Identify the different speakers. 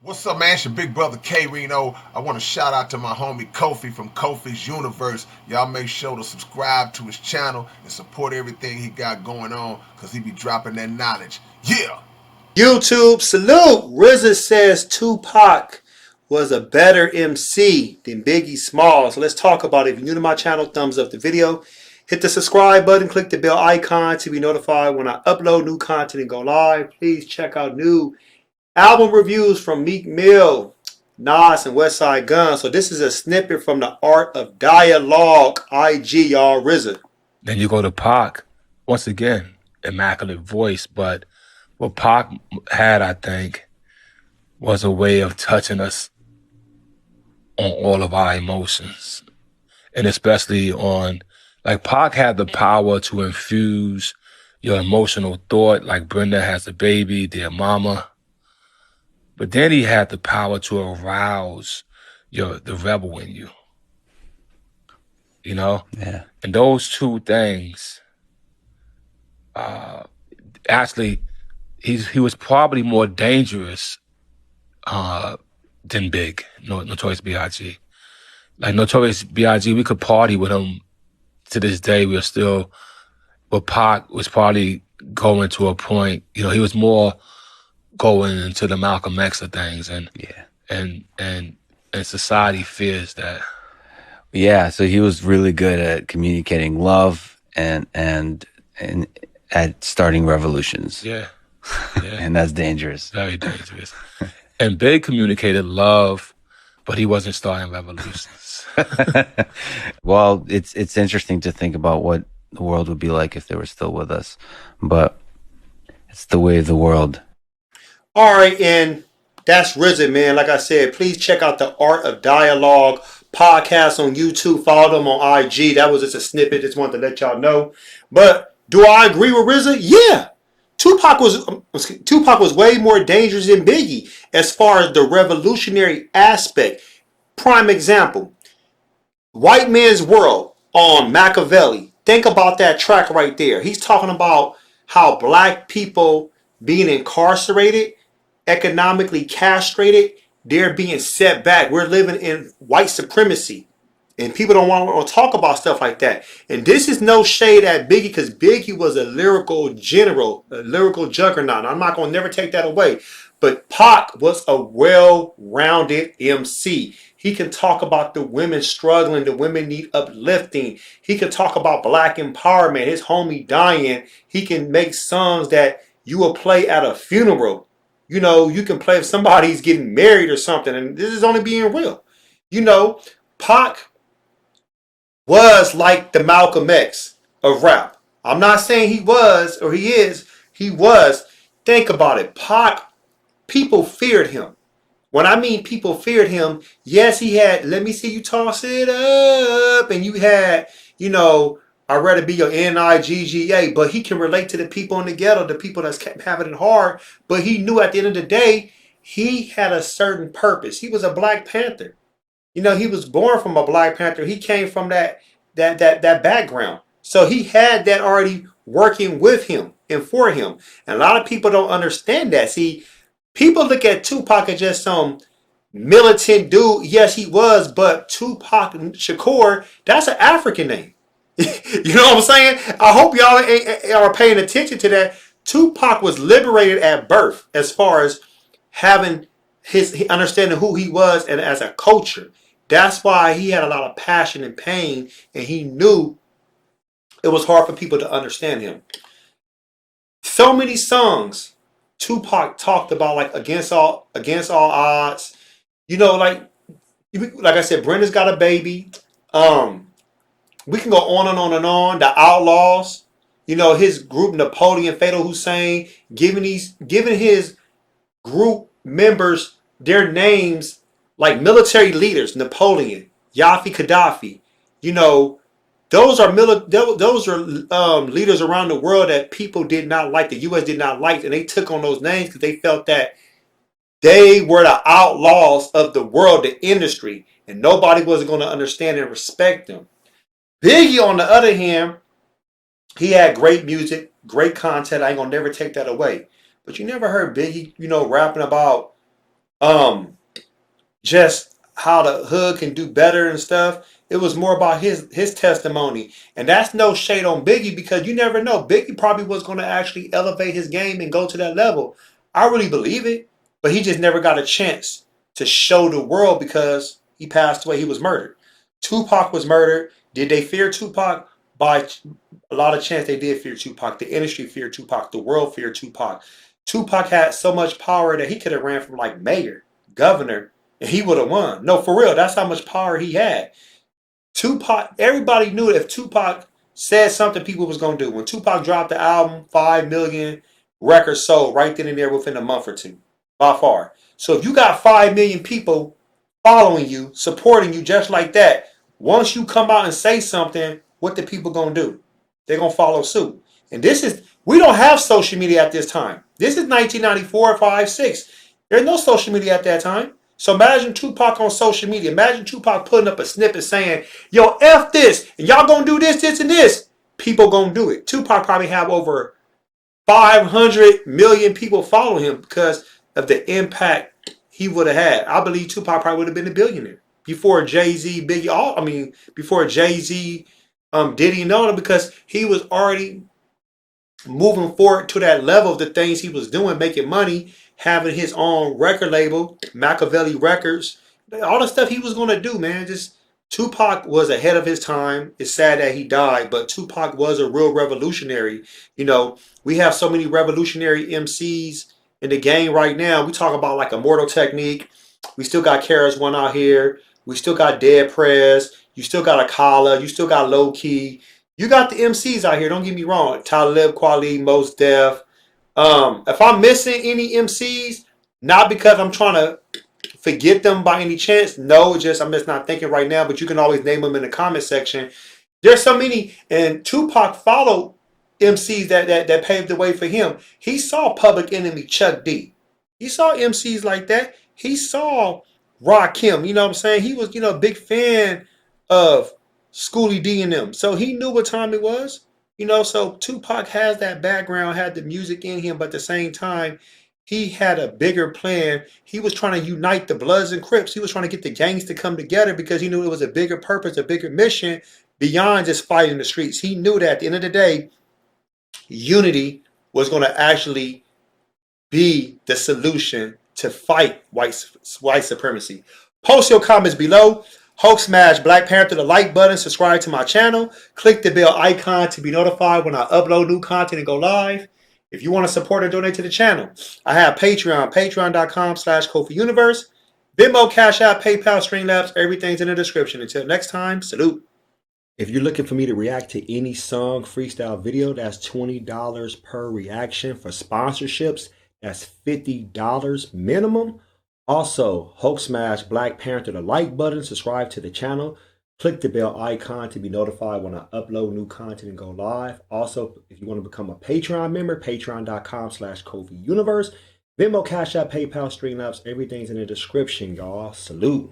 Speaker 1: What's up, man? It's your big brother K Reno. I want to shout out to my homie Kofi from Kofi's Universe. Y'all make sure to subscribe to his channel and support everything he got going on because he be dropping that knowledge. Yeah!
Speaker 2: YouTube salute. RZA says Tupac was a better MC than Biggie Smalls. So let's talk about it. If you're new to my channel, thumbs up the video. Hit the subscribe button, click the bell icon to be notified when I upload new content and go live. Please check out new album reviews from Meek Mill, Nas, and Westside Gun. So this is a snippet from the Art of Dialogue, IG, y'all, RZA.
Speaker 3: Then you go to Pac. Once again, immaculate voice. But what Pac had, I think, was a way of touching us on all of our emotions. And especially on, like, Pac had the power to infuse your emotional thought, like Brenda has a baby, dear mama. But then he had the power to arouse the rebel in you. You know?
Speaker 4: Yeah.
Speaker 3: And those two things, actually, he was probably more dangerous than Big, Notorious B.I.G. Like Notorious B.I.G., we could party with him to this day. We're still, but Pac was probably going to a point, he was more going into the Malcolm X of things, and
Speaker 4: Yeah.
Speaker 3: and society fears that.
Speaker 4: Yeah, so he was really good at communicating love and at starting revolutions.
Speaker 3: Yeah.
Speaker 4: And that's dangerous.
Speaker 3: Very dangerous. And Big communicated love, but he wasn't starting revolutions.
Speaker 4: Well, it's interesting to think about what the world would be like if they were still with us. But it's the way of the world.
Speaker 2: All right, and that's RZA, man. Like I said, please check out the Art of Dialogue podcast on YouTube. Follow them on IG. That was just a snippet. Just wanted to let y'all know. But do I agree with RZA? Yeah. Tupac was way more dangerous than Biggie as far as the revolutionary aspect. Prime example, White Man's World on Machiavelli. Think about that track right there. He's talking about how black people being incarcerated, economically castrated, they're being set back. We're living in white supremacy. And people don't want to talk about stuff like that. And this is no shade at Biggie, because Biggie was a lyrical general, a lyrical juggernaut. I'm not going to never take that away. But Pac was a well-rounded MC. He can talk about the women struggling, the women need uplifting. He can talk about black empowerment, his homie dying. He can make songs that you will play at a funeral. You can play if somebody's getting married or something. And this is only being real. Pac was like the Malcolm X of rap. I'm not saying he was or he is. He was. Think about it. Pac, people feared him. When I mean people feared him, yes, he had, let me see you toss it up. And you had, I'd rather be your N-I-G-G-A. But he can relate to the people in the ghetto, the people that's having it hard. But he knew at the end of the day, he had a certain purpose. He was a Black Panther. He was born from a Black Panther. He came from that background. So he had that already working with him and for him. And a lot of people don't understand that. See, people look at Tupac as just some militant dude. Yes, he was, but Tupac Shakur, that's an African name. You know what I'm saying? I hope y'all are paying attention to that. Tupac was liberated at birth as far as having his understanding who he was and as a culture. That's why he had a lot of passion and pain, and he knew it was hard for people to understand him. So many songs Tupac talked about, like against all odds. Like I said, Brenda's Got a Baby. We can go on and on and on. The Outlaws. His group Napoleon, Fatal Hussein, giving his group members their names like military leaders. Napoleon, Yafi Gaddafi. Those are leaders around the world that people did not like. The U.S. did not like, and they took on those names because they felt that they were the outlaws of the world, the industry, and nobody was going to understand and respect them. Biggie, on the other hand, he had great music, great content. I ain't gonna never take that away. But you never heard Biggie, rapping about Just how the hood can do better and stuff. It was more about his testimony. And that's no shade on Biggie because you never know. Biggie probably was going to actually elevate his game and go to that level. I really believe it. But he just never got a chance to show the world because he passed away. He was murdered. Tupac was murdered. Did they fear Tupac? By a lot of chance they did fear Tupac. The industry feared Tupac. The world feared Tupac. Tupac had so much power that he could have ran from like mayor, governor, and he would have won. No, for real. That's how much power he had. Tupac, everybody knew if Tupac said something, people was going to do. When Tupac dropped the album, 5 million records sold right then and there within a month or two. By far. So if you got 5 million people following you, supporting you just like that, once you come out and say something, what the people going to do? They're going to follow suit. And we don't have social media at this time. This is 1994, 5, 6. There's no social media at that time. So imagine Tupac on social media. Imagine Tupac putting up a snippet saying, yo, F this, and y'all gonna do this, this, and this. People gonna do it. Tupac probably have over 500 million people following him because of the impact he would have had. I believe Tupac probably would have been a billionaire before Jay-Z, Biggie, before Jay-Z, Diddy and all, because he was already moving forward to that level of the things he was doing, making money, having his own record label, Machiavelli Records, all the stuff he was going to do, man. Just Tupac was ahead of his time. It's sad that he died, but Tupac was a real revolutionary. You know, we have so many revolutionary MCs in the game right now. We talk about like Immortal Technique. We still got Karis One out here. We still got Dead Prez. You still got Akala. You still got Low Key. You got the MCs out here. Don't get me wrong. Talib Kweli, Mos Def. If I'm missing any MCs, not because I'm trying to forget them by any chance. No, I'm just not thinking right now. But you can always name them in the comment section. There's so many, and Tupac followed MCs that paved the way for him. He saw Public Enemy, Chuck D. He saw MCs like that. He saw Rakim. You know what I'm saying? He was, a big fan of Schoolie D and them. So he knew what time it was. So Tupac has that background, had the music in him, but at the same time, he had a bigger plan. He was trying to unite the Bloods and Crips. He was trying to get the gangs to come together because he knew it was a bigger purpose, a bigger mission beyond just fighting the streets. He knew that at the end of the day, unity was going to actually be the solution to fight white supremacy. Post your comments below. Hulk smash Black Panther the like button, subscribe to my channel, click the bell icon to be notified when I upload new content and go live. If you want to support or donate to the channel, I have Patreon, patreon.com/KofiUniverse, Venmo, CashApp, PayPal, Streamlabs, everything's in the description. Until next time, salute. If you're looking for me to react to any song freestyle video, that's $20 per reaction. For sponsorships, that's $50 minimum. Also, Hulk smash Black Panther the like button, subscribe to the channel, click the bell icon to be notified when I upload new content and go live. Also, if you want to become a Patreon member, patreon.com/KofiUniverse, Venmo, Cash App, PayPal, Streamlabs, everything's in the description, y'all. Salute.